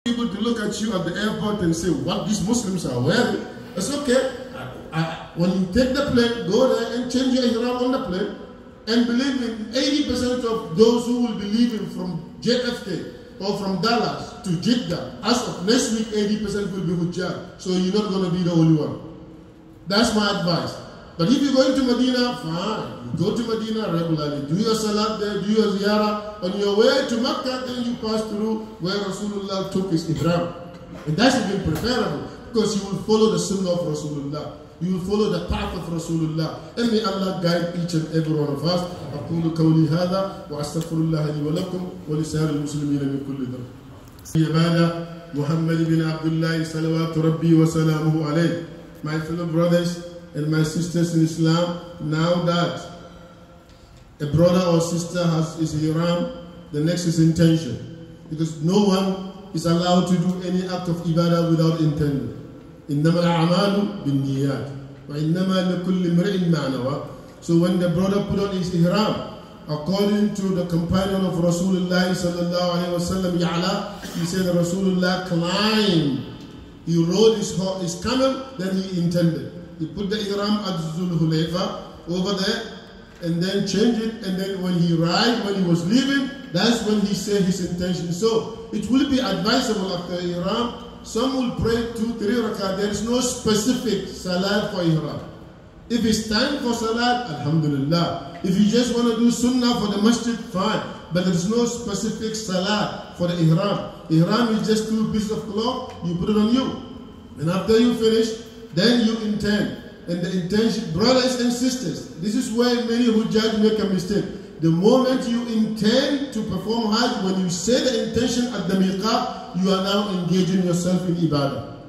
People to look at you at the airport and say, what these Muslims are wearing, it's okay. When you take the plane, go there and change your ihram on the plane. And believe me, 80% of those who will be leaving from JFK or from Dallas to Jeddah, as of next week, 80% will be Hujjah. So you're not going to be the only one. That's my advice. But if you're going to Medina, fine. You go to Medina regularly. Do your salat there, do your ziyarah. On your way to Mecca, then you pass through where Rasulullah took his ihram. And that's even preferable, because you will follow the sunnah of Rasulullah. You will follow the path of Rasulullah. And may Allah guide each and every one of us. أقول قولي هذا وأستغفر الله لي ولكم ولسائر المسلمين من كل ذنب. عبادة محمد بن عبد الله صلوات ربي وسلامه عليه. My fellow brothers and my sisters in Islam, now that a brother or sister has his ihram, the next is intention. Because no one is allowed to do any act of ibadah without intending. إنما الأعمال بالنيات وإنما لكل امرئ ما نوى. So when the brother put on his ihram, according to the companion of Rasulullah sallallahu alaihi wasallam, Ya'la, he said that Rasulullah climbed. He rode his camel, then he intended. He put the ihram at Zul Hulayfa over there, and then changed it, and then when he arrived, when he was leaving, that's when he said his intention. So it will be advisable after ihram. Some will pray 2-3 rakah. There is no specific salat for ihram. If it's time for salat, alhamdulillah. If you just want to do sunnah for the masjid, fine. But there is no specific salat for the ihram. Ihram is just 2 pieces of cloth, you put it on you. And after you finish, then you intend. And the intention, brothers and sisters, this is where many Hujjaj make a mistake. The moment you intend to perform Hajj, when you say the intention at the miqat, you are now engaging yourself in ibadah.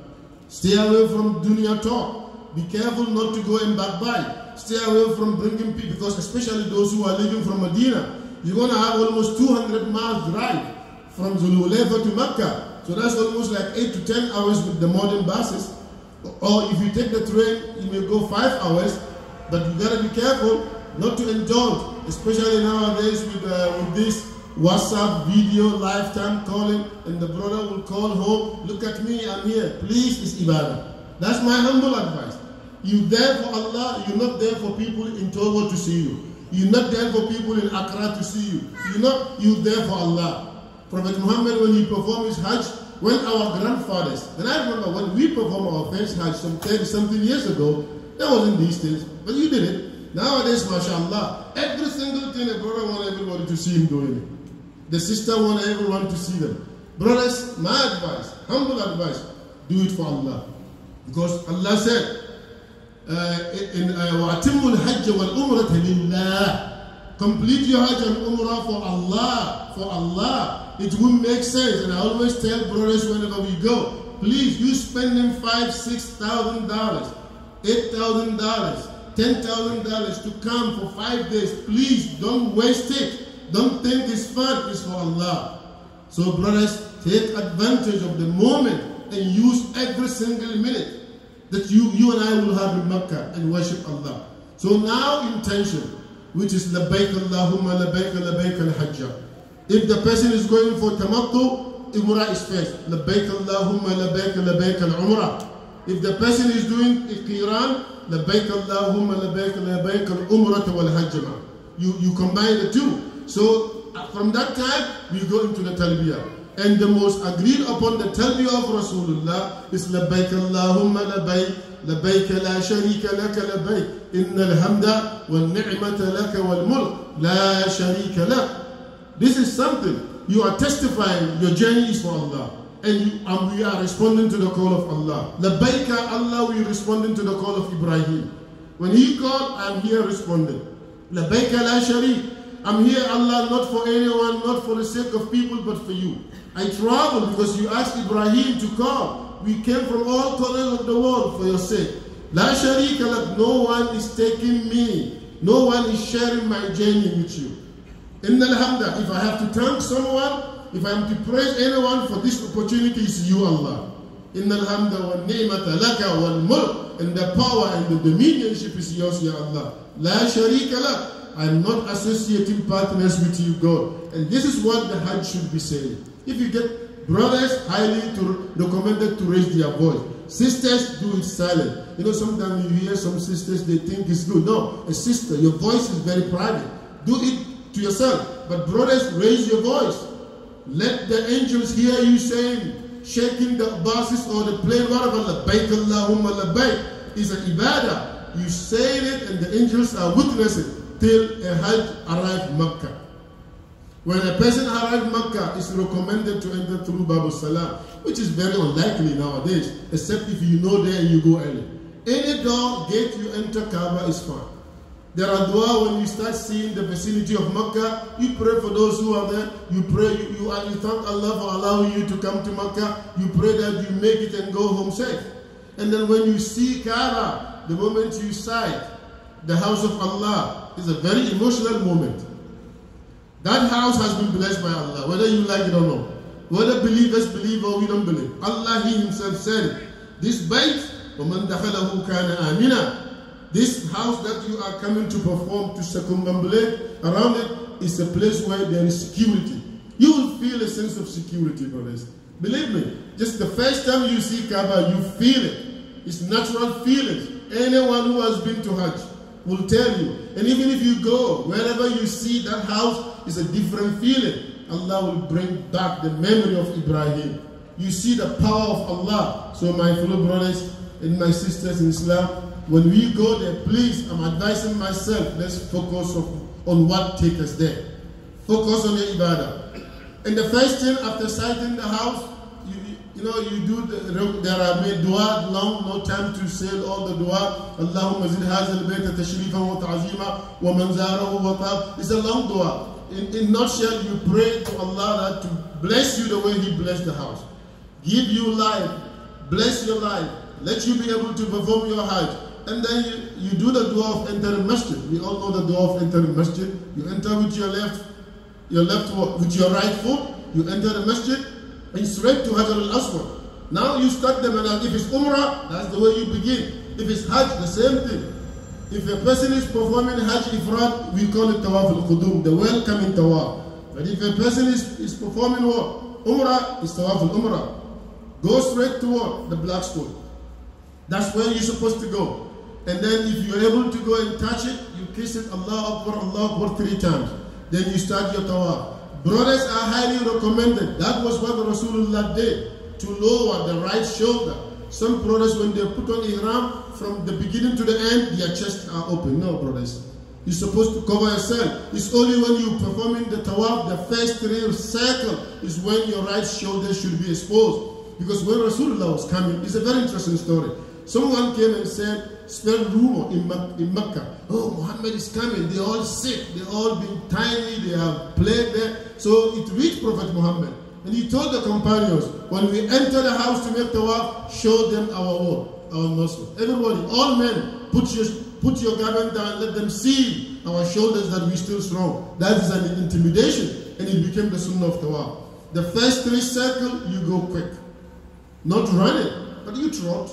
Stay away from dunya talk. Be careful not to go and backbite. Stay away from bringing people, because especially those who are living from Medina, you're going to have almost 200 miles drive from Zul Hulayfa to Mecca. So that's almost like 8 to 10 hours with the modern buses. Or if you take the train, you may go 5 hours. But you got to be careful not to indulge, especially nowadays with this WhatsApp video lifetime calling, and the brother will call home, look at me, I'm here, please, it's ibadah. That's my humble advice. You're there for Allah, you're not there for people in Togo to see you. You're not there for people in Accra to see you. You're there for Allah. Prophet Muhammad, when he performed his Hajj, when our grandfathers, and I remember when we performed our first Hajj some 30-something years ago, that wasn't these things, but you did it. Nowadays, mashallah, every single thing a brother wants everybody to see him doing it. The sister wants everyone to see them. Brothers, my advice, humble advice, do it for Allah. Because Allah said, وَأَتِمُّ الْحَجَّ وَالْأُمْرَةَ لِلَّهِ. Complete your Hajj and Umrah for Allah. For Allah. It will make sense. And I always tell brothers whenever we go, please, you spending $5,000, $6,000, $8,000, $10,000 to come for 5 days. Please don't waste it. Don't think it's fun. It's for Allah. So brothers, take advantage of the moment and use every single minute that you and I will have in Mecca and worship Allah. So now intention, which is labbaik Allahumma labbaik labbaik al-hajjah. If the person is going for tamattu, umrah is first. Labbaik Allahumma labbaik labbaik al-umrah. If the person is doing qiran, labbaik Allahumma labbaik labbaik al-umrah wal-hajjah. You combine the two. So from that time, we go into the talbiyah. And the most agreed upon the talbiyah of Rasulullah is labbaik Allahumma labbaik, labbaik la sharika laka labbaik, innal hamda wal ni'mata laka wal mulk la sharika lak. This is something you are testifying your journey is for Allah, and we are responding to the call of Allah. Labbaik Allah, we are responding to the call of Ibrahim. When he called, I'm here responding. Labbaik la sharik. I'm here, Allah, not for anyone, not for the sake of people, but for you. I travel because you asked Ibrahim to come. We came from all corners of the world for your sake. La sharika lak, no one is taking me. No one is sharing my journey with you. Innal hamda, if I have to thank someone, if I am to praise anyone for this opportunity, it's you, Allah. Innal hamda wal ni'mata laka wal mulk, and the power and the dominionship is yours, Ya Allah. La sharika lak. I'm not associating partners with you, God. And this is what the Hajj should be saying. If you get brothers highly recommended to raise their voice. Sisters, do it silent. You know, sometimes you hear some sisters, they think it's good. No, a sister, your voice is very private. Do it to yourself. But brothers, raise your voice. Let the angels hear you saying, shaking the buses or the plane, whatever, labbaik Allahumma labbaik, is an ibadah. You say it and the angels are witnessing till a Hajj arrives Makkah. When a person arrives Makkah, it's recommended to enter through Babu Salam, which is very unlikely nowadays, except if you know there and you go early. Any door, gate you enter Kaaba is fine. There are dua when you start seeing the vicinity of Makkah. You pray for those who are there. You pray, you thank Allah for allowing you to come to Makkah. You pray that you make it and go home safe. And then when you see Kaaba, the moment you sight the house of Allah, is a very emotional moment. That house has been blessed by Allah, whether you like it or not. Whether believers believe or we don't believe. Allah, He Himself said, this bayt, وَمَنْ دَخَلَهُ كَانَ آمِنًا. This house that you are coming to perform, to circumambulate around it, is a place where there is security. You will feel a sense of security, brothers. Believe me, just the first time you see Kaaba, you feel it. It's natural feelings. Anyone who has been to Hajj will tell you. And even if you go, wherever you see that house, it's a different feeling. Allah will bring back the memory of Ibrahim. You see the power of Allah. So my fellow brothers and my sisters in Islam, when we go there, please, I'm advising myself, let's focus on what takes us there. Focus on the ibadah. And the first thing after sighting the house, you do there are made dua long, no time to say all the dua. Allahumma zid hazal bayta tashrifan wa ta'zima wa man zarahu wa ta'ab. It's a long dua. In nutshell, you pray to Allah that to bless you the way He blessed the house. Give you life, bless your life, let you be able to perform your Hajj. And then you do the dua of entering masjid. We all know the dua of entering masjid. You enter with with your right foot, you enter the masjid, and straight to Hajar al-Aswad. Now you start the manal. If it's Umrah, that's the way you begin. If it's Hajj, the same thing. If a person is performing Hajj Ifrad, we call it Tawaf al-Qudum, the welcoming Tawaf. But if a person is performing what? Umrah, it's Tawaf al-Umrah. Go straight to what? The black stone. That's where you're supposed to go. And then if you're able to go and touch it, you kiss it, Allah Akbar 3 times. Then you start your Tawaf. Brothers are highly recommended. That was what Rasulullah did, to lower the right shoulder. Some brothers, when they put on ihram, from the beginning to the end, their chests are open. No, brothers. You're supposed to cover yourself. It's only when you're performing the tawaf, the first 3 circle, is when your right shoulder should be exposed. Because when Rasulullah was coming, it's a very interesting story. Someone came and said, spread rumor in Mecca. Oh, Muhammad is coming. They're all sick. They're all been tiny. They have plague there. So it reached Prophet Muhammad. And he told the companions, when we enter the house to make tawaf, show them our muscle. Everybody, all men, put your garment down, let them see our shoulders that we're still strong. That is an intimidation. And it became the sunnah of tawaf. The first 3 circles, you go quick. Not running, but you trot.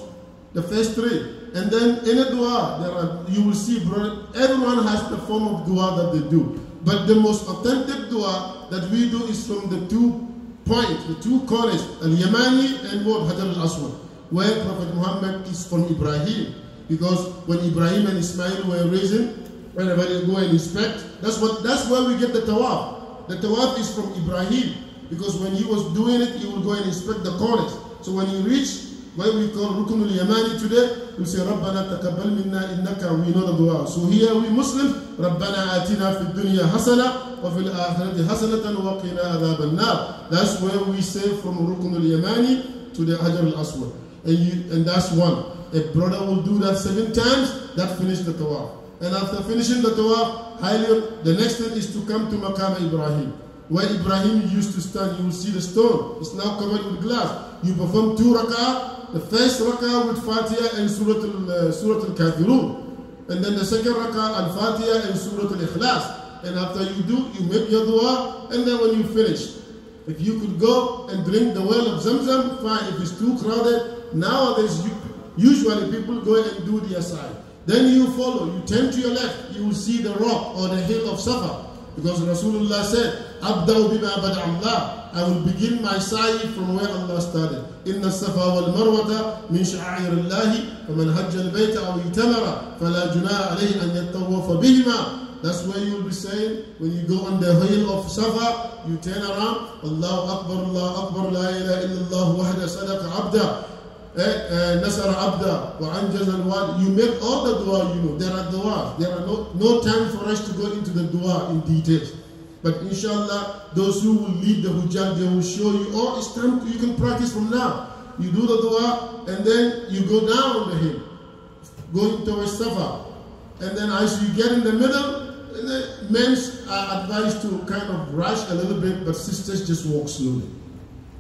The first 3. And then in a dua, you will see, brother, everyone has the form of dua that they do. But the most authentic dua that we do is from the 2 points, the 2 corners, Al-Yamani and what? Hajar al-Aswad, where Prophet Muhammad is from Ibrahim. Because when Ibrahim and Ismail were raising, whenever they go and inspect, that's where we get the tawaf. The tawaf is from Ibrahim. Because when he was doing it, he would go and inspect the corners. So when he reached what we call Rukn al-Yamani today, we say, Rabbana taqabbal minna innaka, we know the dua. So here we Muslims, Rabbana atina fid dunya hasana wa fil akhirati hasanatan wa qina adhab an-nar. That's where we say from Rukn al-Yamani to the Hajar al-Aswad. And that's one. A brother will do that 7 times, that finishes the tawaf. And after finishing the tawaf, the next thing is to come to Maqam Ibrahim. Where Ibrahim used to stand, you will see the stone. It's now covered with glass. You perform 2 rak'ah. The first rak'ah with Fatiha and Surah Al-Kafirun. And then the second rak'ah Al-Fatiha and Surah Al-Ikhlas. And after you do, you make your dua. And then when you finish, if you could go and drink the well of Zamzam, fine. If it's too crowded, nowadays usually people go and do their side. Then you follow, you turn to your left, you will see the rock or the hill of Safa. Because Rasulullah said, Abda'u bima bada'Allah. I will begin my sa'i from where Allah started. إن الصفا والمروة من شعائر الله فمن حج البيت أو اعتمر فلا جناح عليه أن يطوف بهما. That's where you'll be saying, when you go on the hill of Safa, you turn around, Allahu Akbar, la ilaha illallah, wahda sadaqa abda, nasara abda, wa anjaz al-wad. You make all the dua you know. There are du'as. There are no time for us to go into the dua in details. But inshallah, those who will lead the Hujjaj, they will show you, oh, it's time you can practice from now. You do the dua, and then you go down on the hill, going towards Safa. And then as you get in the middle, men are advised to kind of rush a little bit, but sisters just walk slowly.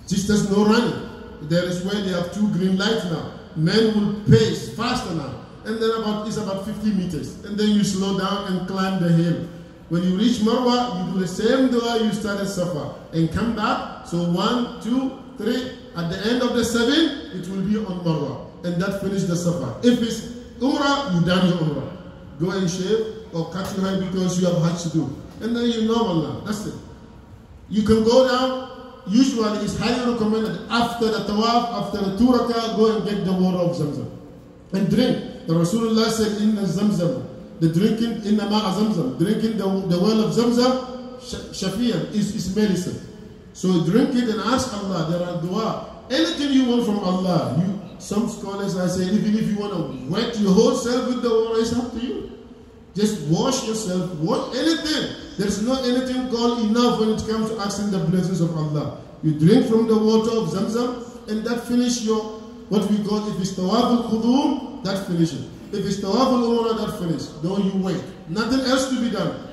Sisters no running. There is where they have 2 green lights now. Men will pace faster now. And then it's about 50 meters. And then you slow down and climb the hill. When you reach Marwa, you do the same dua you started Safa. And come back. So 1, 2, 3. At the end of the 7, it will be on Marwa. And that finishes the Safa. If it's Umrah, you done your Umrah. Go and shave or cut your hair because you have Hajj to do. And then you're normal now. That's it. You can go down. Usually it's highly recommended after the tawaf, after the 2 rakah, go and get the water of Zamzam. And drink. The Rasulullah said, Inna Zamzam. The drinking, Inna ma'a Zamzam. Drinking the well of Zamzam, Shafiyan, is medicine. So drink it and ask Allah. There are dua. Anything you want from Allah. Some scholars are saying, even if you want to wet your whole self with the water, it's up to you. Just wash yourself, wash anything. There's not anything called enough when it comes to asking the blessings of Allah. You drink from the water of Zamzam, and that finishes your, what we call, if it's Tawaf al-Khudum, that finishes. If it's Tawaf al-Umrah, that finishes. Don't you wait. Nothing else to be done.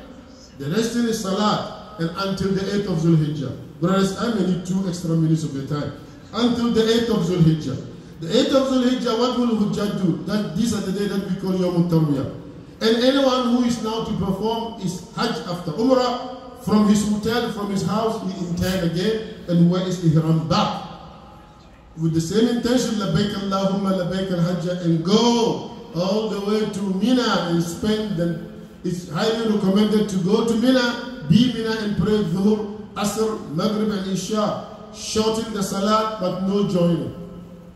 The rest thing is Salat, and until the 8th of Zulhijjah. Brothers, I may need 2 extra minutes of your time. Until the 8th of Zulhijjah. The 8th of Zulhijjah, what will Hujjaj do? These are the days that we call Yawm al-Tarwiyah. And anyone who is now to perform his Hajj after Umrah, from his hotel, from his house, he intend again and wear his ihram back. With the same intention, Labbaik Allahumma Labbaik al-Hajj, and go all the way to Mina and spend them. It's highly recommended to go to Mina, be Mina and pray Dhuhr, Asr, Maghrib and Isha, shorten the Salat but no joining.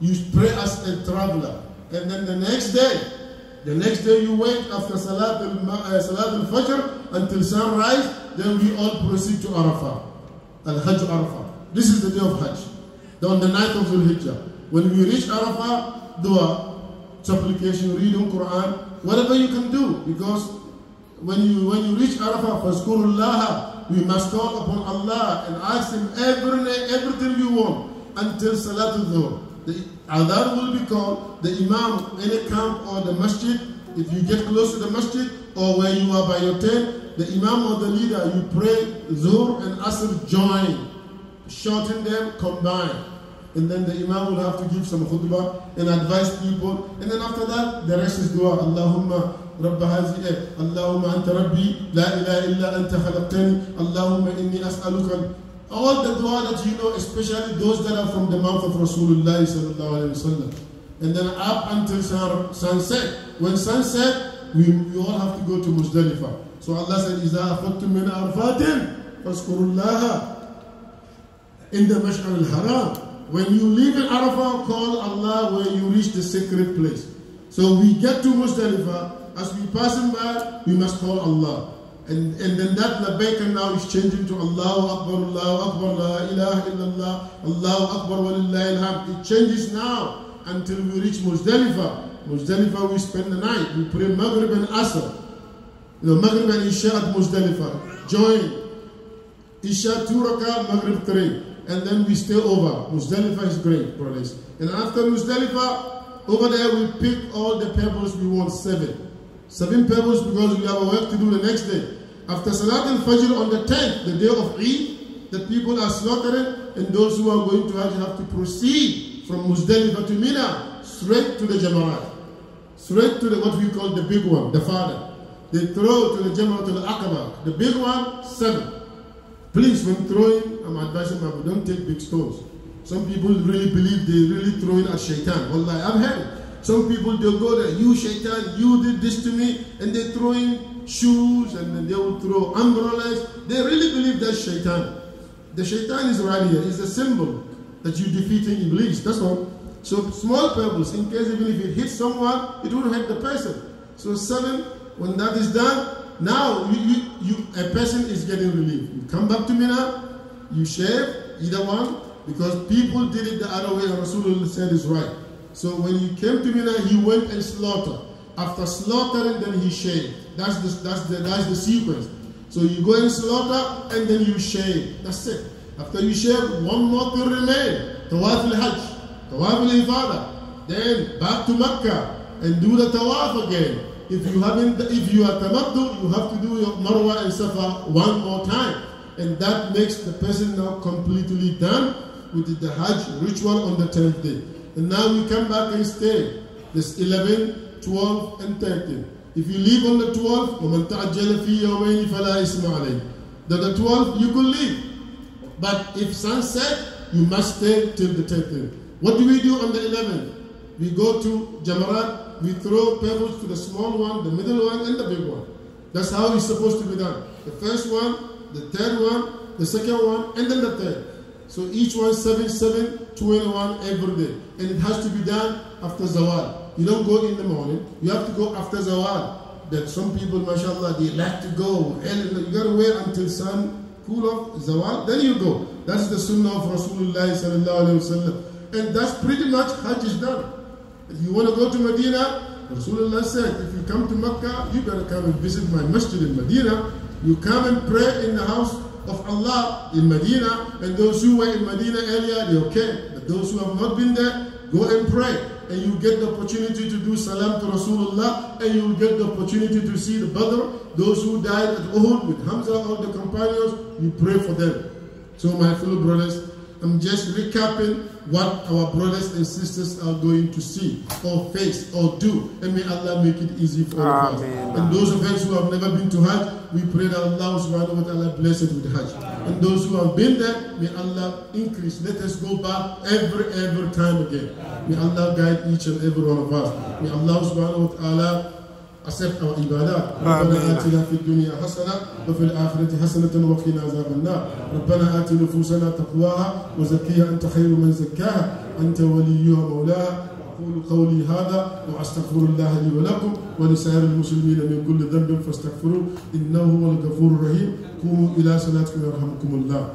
You pray as a traveler. And then the next day you wait after Salat al-Fajr until sunrise, then we all proceed to Arafah, Al-Hajj Arafah. This is the day of Hajj, on the 9th of Zulhijjah. When we reach Arafah, dua, supplication, reading Quran, whatever you can do, because when you reach Arafah, Fazkurullah, we must call upon Allah and ask Him everything we want until Salatul Dhuhr. The adhan will be called, the imam in a camp or the masjid, if you get close to the masjid or where you are by your tent, the imam or the leader, you pray Zuhr and Asr join, shorten them, combine. And then the imam will have to give some khutbah and advise people. And then after that, the rest is dua. Allahumma Rabba hazi, Allahumma anta Rabbi, la ilaha illa anta khalaqtani, Allahumma inni as'aluka. All the dua that you know, especially those that are from the mouth of Rasulullah sallallahu alayhi wa sallam. And then up until sunset. When sunset, we all have to go to Muzdalifah. So Allah said, إِذَا أَخَذْتُم مِّنْ عَرْفَاتٍ فَاذْكُرُوا اللَّهَ إِنَّ مَشْعَرِ الْحَرَامِ. When you leave in Arafah, call Allah where you reach the sacred place. So we get to Muzdalifah, as we passing by, we must call Allah. And then that labbaik now is changing to Allahu Akbar, la ilaha illallah, Allahu Akbar wa lillahi alhamd. It changes now until we reach Muzdalifah. Muzdalifah we spend the night. We pray Maghrib and Asr. Maghrib and Isha at Muzdalifah. Join. Isha 2 rakah, Maghrib 3. And then we stay over. Muzdalifah is great, brothers. And after Muzdalifah, over there we pick all the pebbles we want, 7. 7 pebbles because we have a work to do the next day. After Salat al-Fajr on the 10th, the day of Eid, the people are slaughtering, and those who are going to Hajj have to proceed from Muzdalifah to Mina, straight to the Jamarat. Straight to what we call the big one, the father. They throw to the Jamarat al-Aqaba. The big one, 7. Please, when throwing, I'm advising people, don't take big stones. Some people really believe they really throw it at shaitan. Wallahi, I've heard it. Some people, they'll go there, you shaitan, you did this to me, and they're throwing shoes, and then they will throw umbrellas. They really believe that's shaitan. The shaitan is right here. It's a symbol that you're defeating Iblis. That's all. So small pebbles, in case even if it hits someone, it won't hit the person. So 7, when that is done, now a person is getting relief. You come back to Mina, you shave, either one, because people did it the other way and Rasulullah said is right. So when he came to Mina, he went and slaughtered. After slaughtering, then he shaved. That's the sequence. So you go and slaughter and then you shave. That's it. After you shave, one more thing remains. Tawaf al-Hajj, Tawaf al-Ifadah. Then back to Mecca and do the Tawaf again. If you are tamattu, you have to do your Marwa and Safa one more time. And that makes the person now completely done with the Hajj ritual on the 10th day. And now we come back and stay. This 11, 12, and 13. If you leave on the 12th, وَمَنْ تَعَجَّلَ فِي يَوْمَيْنِ فَلَا إِثْمَ عَلَيْهِ. The 12th, you could leave. But if sunset, you must stay till the 13th. What do we do on the 11th? We go to Jamarat, we throw pebbles to the small one, the middle one, and the big one. That's how it's supposed to be done. The first one, the third one, the second one, and then the third. So each one 7, 7, 21 every day. And it has to be done after Zawal. You don't go in the morning. You have to go after Zawal. That some people, mashallah, they like to go. And you got to wait until sun cool off, Zawal, then you go. That's the sunnah of Rasulullah sallallahu alayhi wa sallam. And that's pretty much Hajj is done. If you want to go to Medina, Rasulullah said, if you come to Mecca, you better come and visit my masjid in Medina. You come and pray in the house of Allah in Medina, and those who were in Medina earlier, they're okay. But those who have not been there, go and pray. And you get the opportunity to do salam to Rasulullah, and you will get the opportunity to see the Badr. Those who died at Uhud with Hamza or the companions, you pray for them. So my fellow brothers, I'm just recapping what our brothers and sisters are going to see or face or do, and may Allah make it easy for all of us. And those of us who have never been to Hajj, we pray that Allah subhanahu wa ta'ala bless it with Hajj. And those who have been there, may Allah increase. Let us go back every time again. May Allah guide each and every one of us. May Allah subhanahu wa ta'ala accept our ibadat. ربنا آتنا في الدنيا حسنة وفي الآخرة حسنة وقنا عذاب النار. ربنا آت نفوسنا تقواها وزكيها أنت خير من زكاها أنت وليها مولاها. أقول قولي هذا وأستغفر الله لي ولكم ولسائر المسلمين من كل ذنب فاستغفروه إنه هو الغفور الرحيم. قوموا إلى صلاتكم يرحمكم الله.